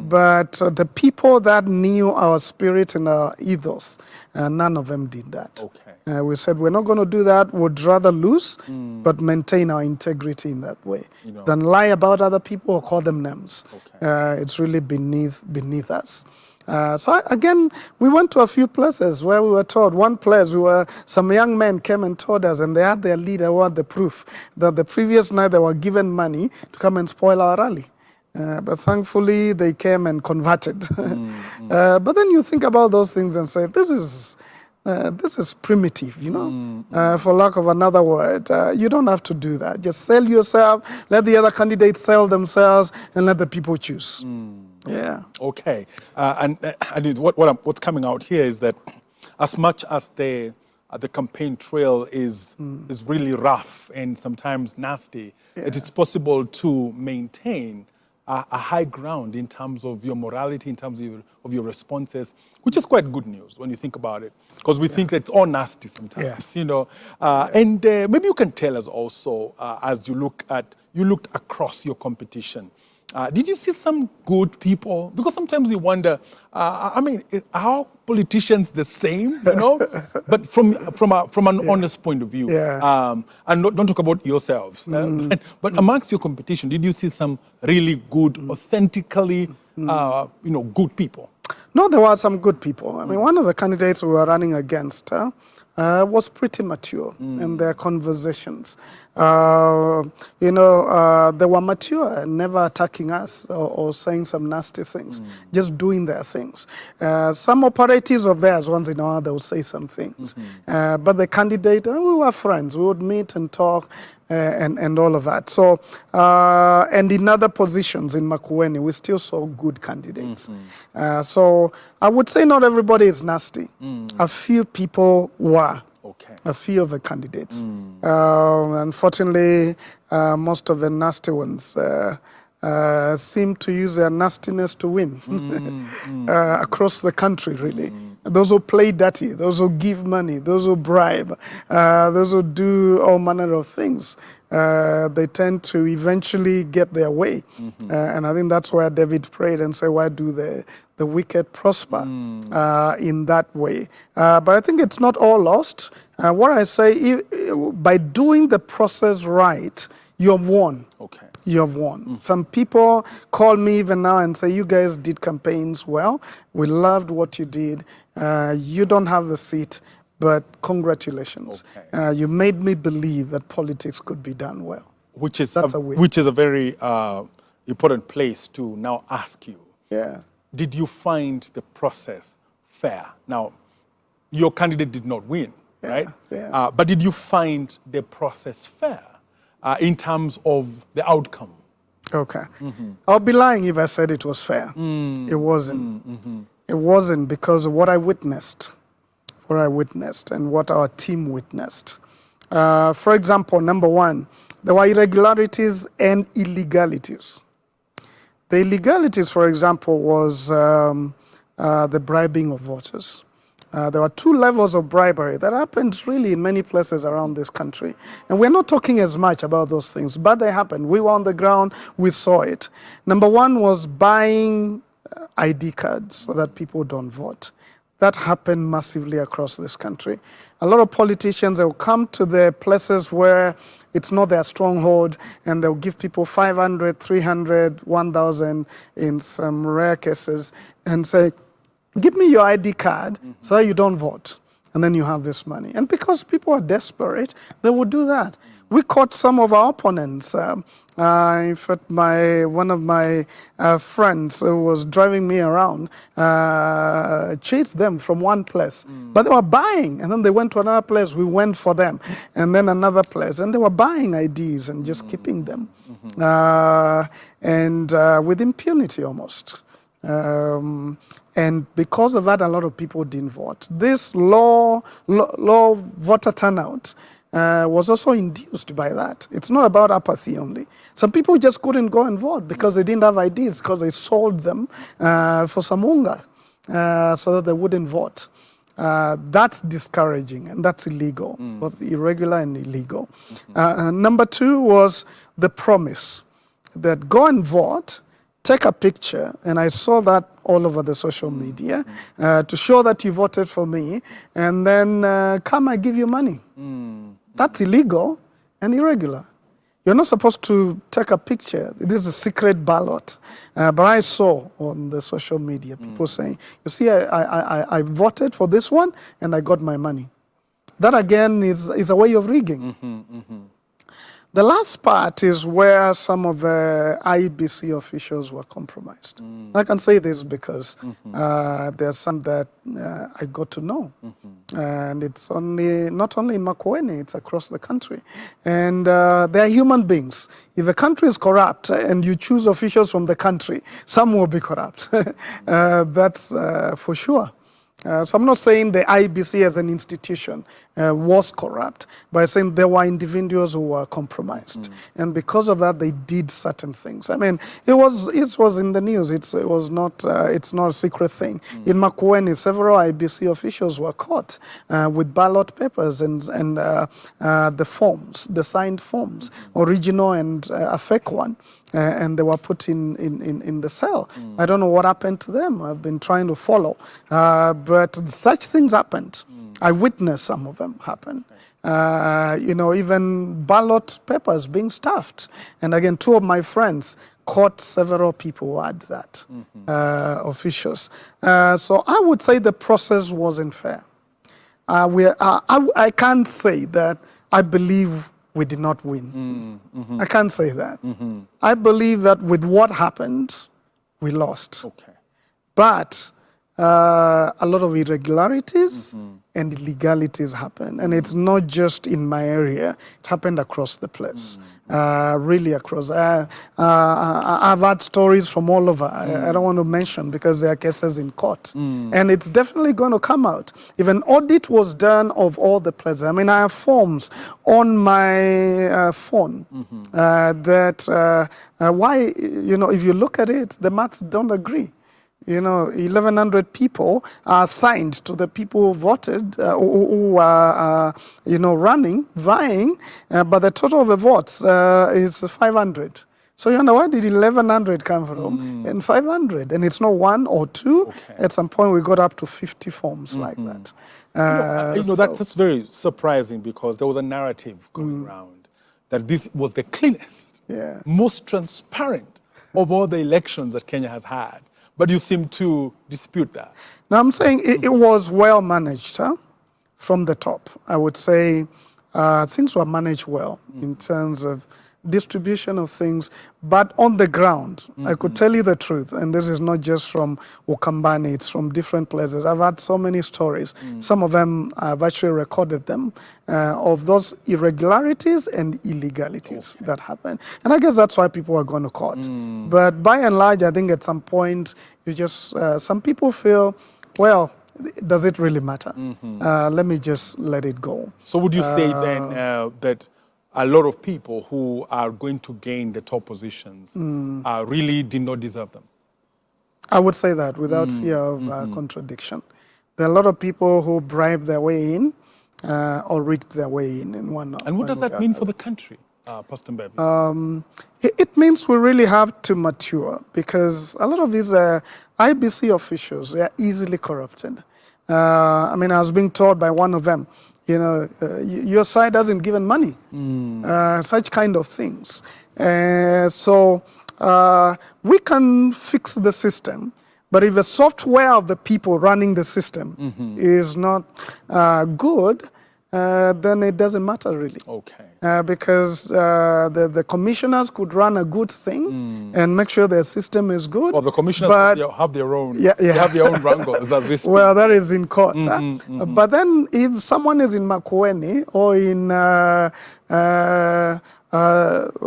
But the people that knew our spirit and our ethos, none of them did that. Okay. We said we're not going to do that. We'd rather lose, but maintain our integrity in that way than lie about other people or call them names. Okay. It's really beneath us. So again, we went to a few places where we were told. One place, some young men came and told us, and they had their leader who had the proof that the previous night they were given money to come and spoil our rally. But thankfully, they came and converted. But then you think about those things and say, this is primitive, for lack of another word. You don't have to do that. Just sell yourself, let the other candidates sell themselves, and let the people choose. Yeah. Okay. And what's coming out here is that as much as the campaign trail is really rough and sometimes nasty, it is possible to maintain a high ground in terms of your morality, in terms of your responses, which is quite good news when you think about it, because we think that it's all nasty sometimes, And maybe you can tell us also, as you looked across your competition, Did you see some good people? Because sometimes we wonder, are politicians the same, But from an honest point of view. Yeah. And don't talk about yourselves. But amongst your competition, did you see some really good, authentically, good people? No, there were some good people. I mean, one of the candidates we were running against was pretty mature in their conversations. They were mature, never attacking us or saying some nasty things, just doing their things. Some operatives of theirs, once in a while, they would say some things. But the candidate, we were friends. We would meet and talk. And all of that. So, and in other positions in Makueni, we still saw good candidates. So I would say not everybody is nasty. A few people were. Okay. A few of the candidates. Unfortunately, most of the nasty ones seem to use their nastiness to win across the country, really. Those who play dirty, those who give money, those who bribe, those who do all manner of things, they tend to eventually get their way. And I think that's where David prayed and said, why do the wicked prosper in that way? But I think it's not all lost. What I say, by doing the process right, you have won. Okay. You have won. Some people call me even now and say, you guys did campaigns well. We loved what you did. You don't have the seat, but congratulations. Okay. You made me believe that politics could be done well. Which is That's a win. Which is a very important place to now ask you. Yeah. Did you find the process fair? Now, your candidate did not win, right? Yeah. But did you find the process fair in terms of the outcome? Okay. I'll be lying if I said it was fair. It wasn't. It wasn't because of what I witnessed and what our team witnessed. For example, number one, there were irregularities and illegalities. The illegalities, for example, was the bribing of voters. There were two levels of bribery that happened really in many places around this country. And we're not talking as much about those things, but they happened. We were on the ground, we saw it. Number one was buying ID cards so that people don't vote. That happened massively across this country. A lot of politicians, they'll come to the places where it's not their stronghold, and they'll give people 500, 300, 1,000 in some rare cases, and say, give me your ID card so that you don't vote. And then you have this money. And because people are desperate, they will do that. We caught some of our opponents. In fact, one of my friends who was driving me around chased them from one place. But they were buying, and then they went to another place. We went for them, and then another place. And they were buying IDs and just keeping them. And with impunity almost. And because of that, a lot of people didn't vote. This low voter turnout was also induced by that. It's not about apathy only. Some people just couldn't go and vote because they didn't have IDs, because they sold them for some unga so that they wouldn't vote. That's discouraging, and that's illegal, both irregular and illegal. Number two was the promise that go and vote, take a picture, and I saw that all over the social media, to show that you voted for me, and then come, I give you money. That's illegal and irregular. You're not supposed to take a picture. This is a secret ballot. But I saw on the social media people saying, you see, I voted for this one, and I got my money. That, again, is a way of rigging. The last part is where some of the IEBC officials were compromised. I can say this because there's some that I got to know. And it's not only in Makueni, it's across the country. And they are human beings. If a country is corrupt and you choose officials from the country, some will be corrupt. That's for sure. So I'm not saying the IBC as an institution was corrupt, but I'm saying there were individuals who were compromised, and because of that, they did certain things. I mean, it was in the news. It's not a secret thing. In Makueni, several IBC officials were caught with ballot papers and the forms, the signed forms, original and a fake one. And they were put in the cell. I don't know what happened to them. I've been trying to follow. But such things happened. I witnessed some of them happen. Even ballot papers being stuffed. And again, two of my friends caught several people who had that, officials. So I would say the process wasn't fair. I can't say that I believe we did not win. I can't say that. I believe that with what happened, we lost. Okay. But a lot of irregularities and illegalities happen. And it's not just in my area. It happened across the place, really across. I've had stories from all over. I don't want to mention because there are cases in court. And it's definitely going to come out. If an audit was done of all the places, I mean, I have forms on my phone that why, if you look at it, the maths don't agree. 1,100 people are assigned to the people who voted, who are, running, vying, but the total of the votes is 500. So, where did 1,100 come from? And 500. And it's not one or two. Okay. At some point, we got up to 50 forms like that. That's very surprising because there was a narrative going around that this was the cleanest, most transparent of all the elections that Kenya has had. But you seem to dispute that. Now, I'm saying it was well managed from the top. I would say things were managed well in terms of distribution of things. But on the ground, I could tell you the truth, and this is not just from Ukambani, it's from different places. I've had so many stories. Some of them, I've actually recorded them, of those irregularities and illegalities that happen. And I guess that's why people are going to court. But by and large, I think at some point, some people feel, well, does it really matter? Let me just let it go. So would you say then that a lot of people who are going to gain the top positions really did not deserve them? I would say that without fear of contradiction. There are a lot of people who bribed their way in or rigged their way in one. And what does that mean for the country, Pastor Mbevi? It means we really have to mature because a lot of these IBC officials, they are easily corrupted. I was being told by one of them, your side hasn't given money, such kind of things. So we can fix the system, but if the software of the people running the system is not good, then it doesn't matter really. Okay. Because the commissioners could run a good thing and make sure their system is good. Well, the commissioners have their own. They have their own wrangles as we speak. Well, that is in court. But then, if someone is in Makueni or in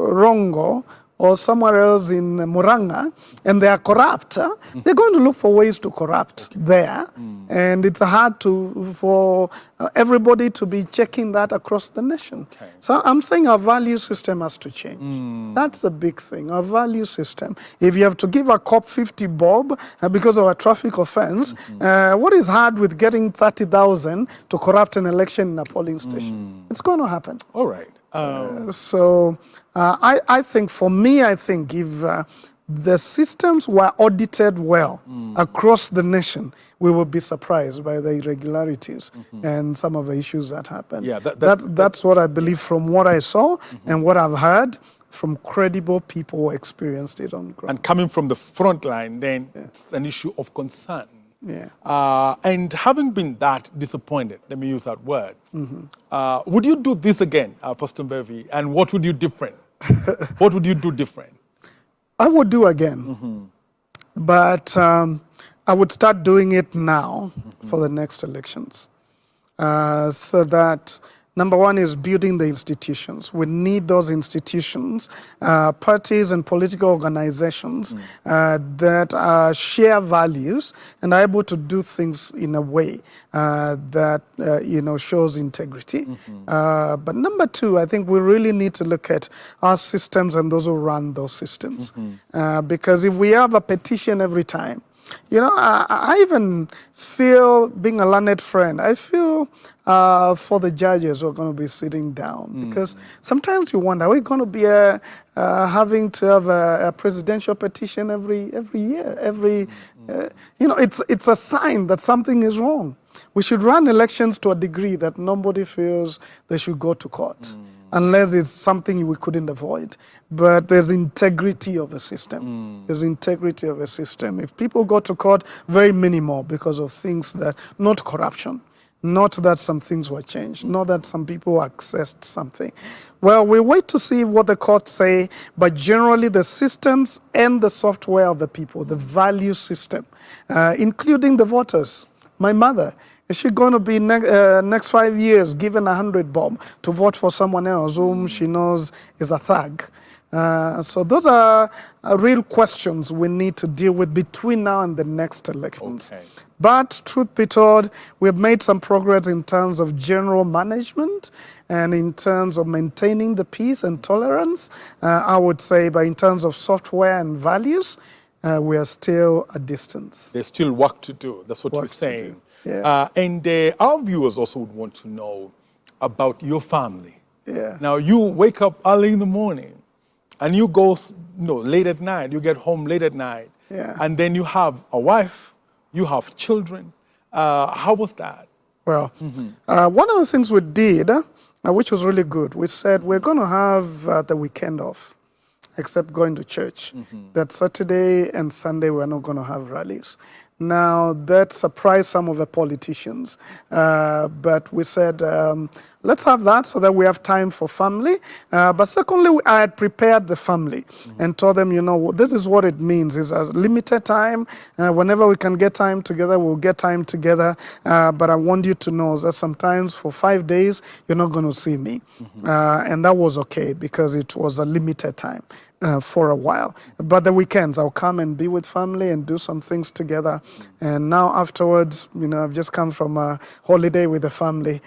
Rongo or somewhere else in Muranga, and they are corrupt, they're going to look for ways to corrupt there. And it's hard for everybody to be checking that across the nation. Okay. So I'm saying our value system has to change. That's a big thing, our value system. If you have to give a cop 50 bob because of a traffic offense, what is hard with getting 30,000 to corrupt an election in a polling station? It's going to happen. All right. I think, for me, if the systems were audited well across the nation, we will be surprised by the irregularities and some of the issues that happen. Yeah, that's what I believe from what I saw and what I've heard from credible people who experienced it on the ground. And coming from the front line, then it's an issue of concern. Yeah. And having been that disappointed, let me use that word, would you do this again, Pastor Mbevi? And what would you different? What would you do different? I would do again, but I would start doing it now for the next elections, so that Number one is building the institutions. We need those institutions, parties and political organizations that share values and are able to do things in a way that shows integrity. But number two, I think we really need to look at our systems and those who run those systems. Because if we have a petition every time, I even feel, being a learned friend, I feel for the judges who are going to be sitting down. Because sometimes you wonder, are we going to be having to have a presidential petition every year? It's a sign that something is wrong. We should run elections to a degree that nobody feels they should go to court. Unless it's something we couldn't avoid. But there's integrity of the system. There's integrity of the system. If people go to court, very minimal because of things that, not corruption, not that some things were changed, not that some people accessed something. Well, we wait to see what the courts say, but generally the systems and the software of the people, the value system, including the voters. My mother, is she going to be next 5 years given 100 bob to vote for someone else whom she knows is a thug? So those are real questions we need to deal with between now and the next elections. Okay. But truth be told, we've made some progress in terms of general management and in terms of maintaining the peace and tolerance, I would say, but in terms of software and values, we are still a distance. There's still work to do. That's what you're saying. Yeah. And our viewers also would want to know about your family. Yeah. Now, you wake up early in the morning and you go late at night. You get home late at night. Yeah. And then you have a wife, you have children. How was that? Well, one of the things we did, which was really good, we said we're going to have the weekend off, except going to church. That Saturday and Sunday we're not going to have rallies. Now, that surprised some of the politicians, but we said, let's have that so that we have time for family. But secondly, I had prepared the family and told them, this is what it means. It's a limited time. Whenever we can get time together, we'll get time together. But I want you to know that sometimes for 5 days, you're not going to see me. And that was okay because it was a limited time. For a while. But the weekends, I'll come and be with family and do some things together. And now afterwards, I've just come from a holiday with the family.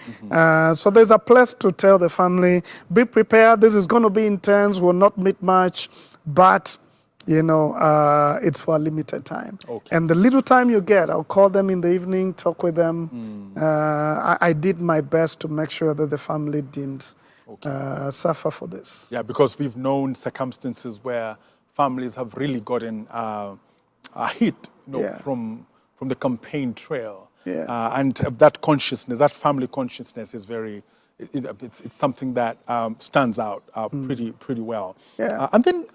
So there's a place to tell the family, be prepared, this is going to be intense, we'll not meet much, but it's for a limited time. Okay. And the little time you get, I'll call them in the evening, talk with them. I did my best to make sure that the family didn't suffer for this. Yeah, because we've known circumstances where families have really gotten a hit from the campaign trail. Yeah. And that consciousness, that family consciousness is very, it's something that stands out pretty well. Yeah. And then,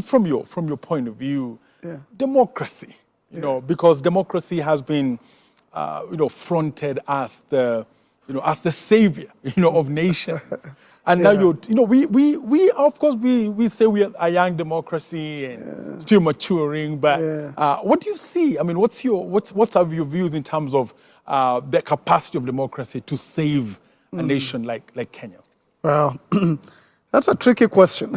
from your point of view, democracy, because democracy has been, fronted as the savior, of nations. And now we of course we say we are a young democracy and still maturing, but what do you see? I mean, what's your views in terms of the capacity of democracy to save a nation like Kenya? Well, that's a tricky question.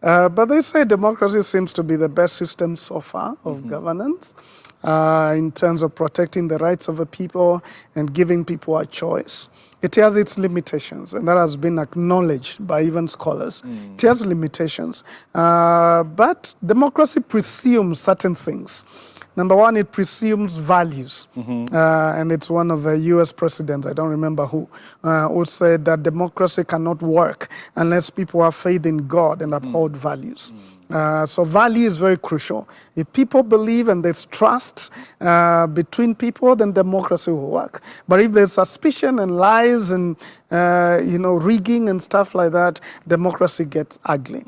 But they say democracy seems to be the best system so far of governance. In terms of protecting the rights of the people and giving people a choice. It has its limitations, and that has been acknowledged by even scholars. It has limitations. But democracy presumes certain things. Number one, it presumes values. And it's one of the US presidents, I don't remember who said that democracy cannot work unless people have faith in God and uphold values. So value is very crucial. If people believe and there's trust between people, then democracy will work. But if there's suspicion and lies and rigging and stuff like that, democracy gets ugly.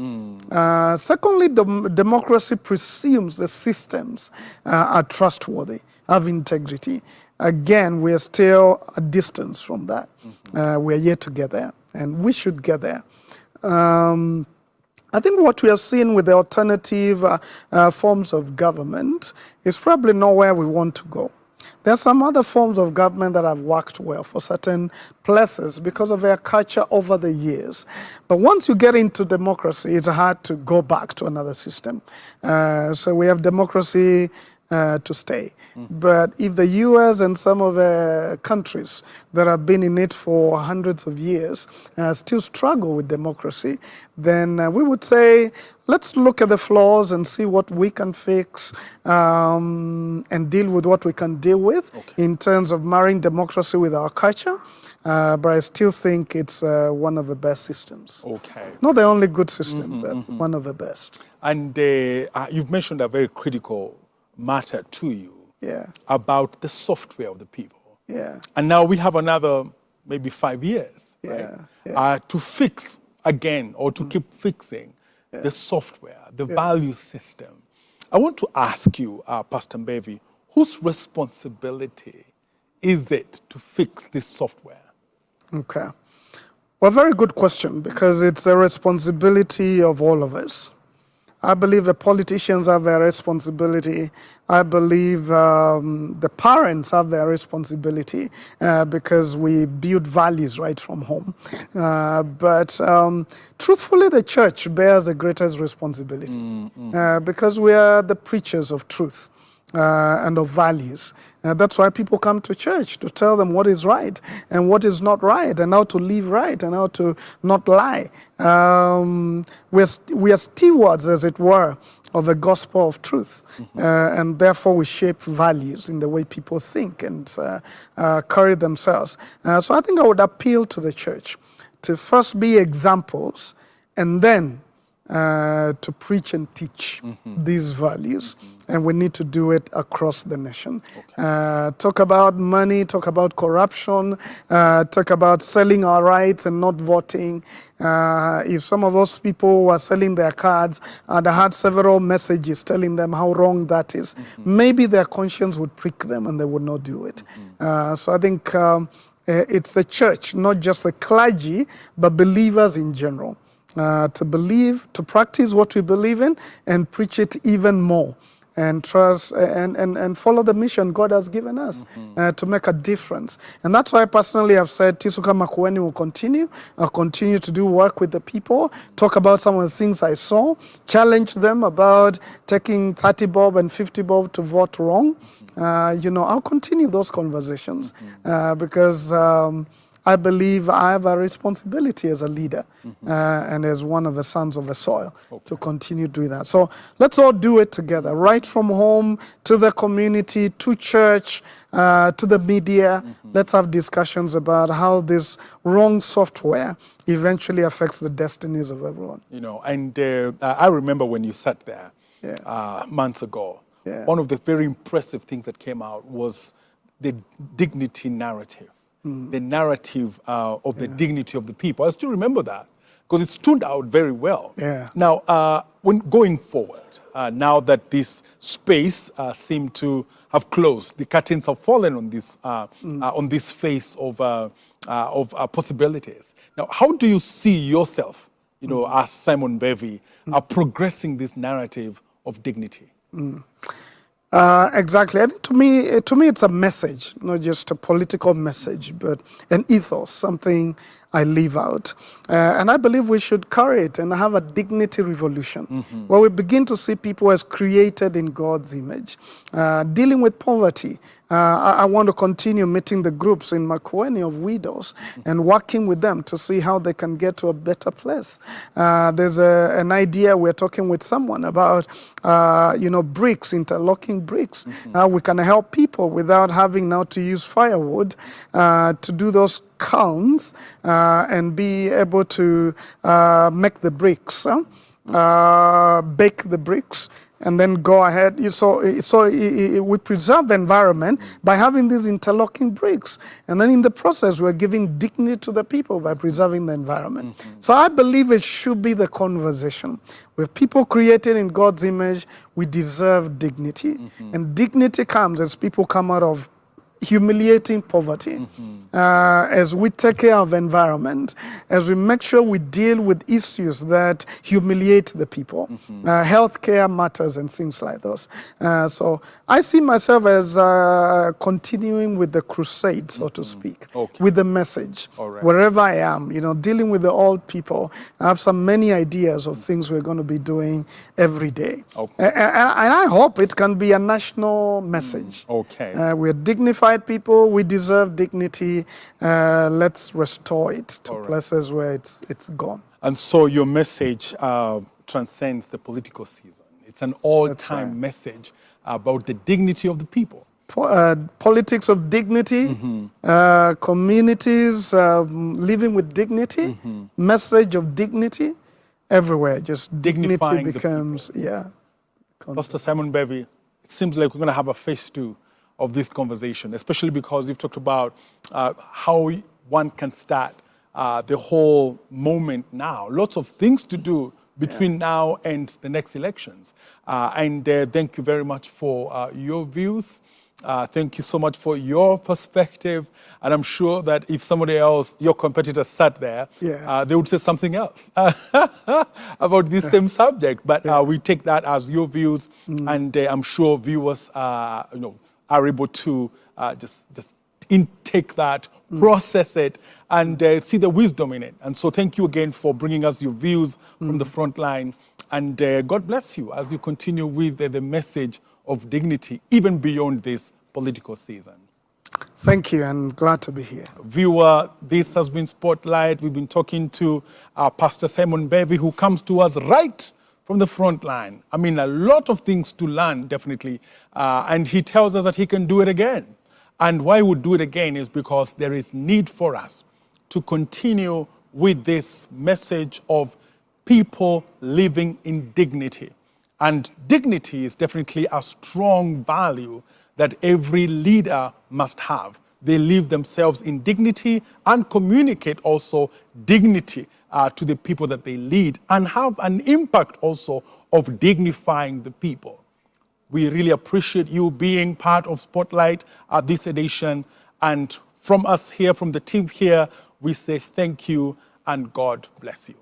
Secondly, democracy presumes the systems are trustworthy, have integrity. Again, we are still a distance from that. We are yet to get there, and we should get there. I think what we have seen with the alternative forms of government is probably not where we want to go. There are some other forms of government that have worked well for certain places because of their culture over the years. But once you get into democracy, it's hard to go back to another system. So we have democracy to stay. But if the US and some of the countries that have been in it for hundreds of years still struggle with democracy, then we would say, let's look at the flaws and see what we can fix and deal with what we can deal with in terms of marrying democracy with our culture. But I still think it's one of the best systems. Okay. Not the only good system, but one of the best. And you've mentioned a very critical matter to you about the software of the people. Yeah. And now we have another maybe 5 years to fix again or to keep fixing the software, the value system. I want to ask you, Pastor Mbevi, whose responsibility is it to fix this software? Okay. Well, very good question, because it's a responsibility of all of us. I believe the politicians have their responsibility. I believe the parents have their responsibility because we build values right from home. But truthfully, the church bears the greatest responsibility because we are the preachers of truth. And of values. That's why people come to church, to tell them what is right and what is not right, and how to live right and how to not lie. We are stewards, as it were, of the gospel of truth. And therefore we shape values in the way people think and carry themselves. So I think I would appeal to the church to first be examples and then to preach and teach these values. And we need to do it across the nation. Talk about money, talk about corruption, talk about selling our rights and not voting. If some of those people were selling their cards and had several messages telling them how wrong that is, maybe their conscience would prick them and they would not do it. So I think it's the church, not just the clergy, but believers in general. To believe, to practice what we believe in and preach it even more. And trust and follow the mission God has given us to make a difference. And that's why I personally have said Tisuka Makueni will continue. I'll continue to do work with the people, talk about some of the things I saw, challenge them about taking 30 bob and 50 bob to vote wrong. I'll continue those conversations because I believe I have a responsibility as a leader and as one of the sons of the soil to continue doing that. So let's all do it together, right from home to the community, to church, to the media. Let's have discussions about how this wrong software eventually affects the destinies of everyone. And I remember when you sat there months ago, one of the very impressive things that came out was the dignity narrative. The narrative of the dignity of the people. I still remember that because it stood out very well. Now, when going forward, now that this space seemed to have closed, the curtains have fallen on this face of possibilities. Now, how do you see yourself, as Simon Mbevi, progressing this narrative of dignity? Exactly. I think to me, it's a message, not just a political message, but an ethos, something I live out. And I believe we should carry it and have a dignity revolution where we begin to see people as created in God's image, dealing with poverty. I want to continue meeting the groups in Makueni of widows and working with them to see how they can get to a better place. There's an idea we're talking with someone about, bricks, interlocking bricks. How we can help people without having now to use firewood to do those counts and be able to make the bricks, bake the bricks, and then go ahead. So we preserve the environment by having these interlocking bricks. And then in the process, we're giving dignity to the people by preserving the environment. So I believe it should be the conversation. With people created in God's image, we deserve dignity. And dignity comes as people come out of humiliating poverty, as we take care of environment, as we make sure we deal with issues that humiliate the people, healthcare matters and things like those. So I see myself as continuing with the crusade, so to speak, with the message. Wherever I am, dealing with the old people, I have many ideas of things we're going to be doing every day. And I hope it can be a national message. We're dignified people. We deserve dignity. Let's restore it to places where it's gone. And so your message transcends the political season. It's an all-time message about the dignity of the people. Politics of dignity, communities living with dignity, message of dignity, everywhere. Just dignity becomes, Pastor Simon Mbevi, it seems like we're going to have a phase 2 of this conversation, especially because you've talked about how one can start the whole moment now. Lots of things to do between now and the next elections. And thank you very much for your views. Thank you so much for your perspective. And I'm sure that if somebody else, your competitor, sat there, they would say something else about this same subject. But we take that as your views, and I'm sure viewers are able to just intake that, process it, and see the wisdom in it. And so thank you again for bringing us your views from the front line. And God bless you as you continue with the message of dignity, even beyond this political season. Thank you, and glad to be here. Viewer, this has been Spotlight. We've been talking to Pastor Simon Mbevi, who comes to us right from the front line. I mean, a lot of things to learn, definitely. And he tells us that he can do it again. And why he would do it again is because there is need for us to continue with this message of people living in dignity. And dignity is definitely a strong value that every leader must have. They live themselves in dignity and communicate also dignity to the people that they lead, and have an impact also of dignifying the people. We really appreciate you being part of Spotlight at this edition. And from us here, from the team here, we say thank you and God bless you.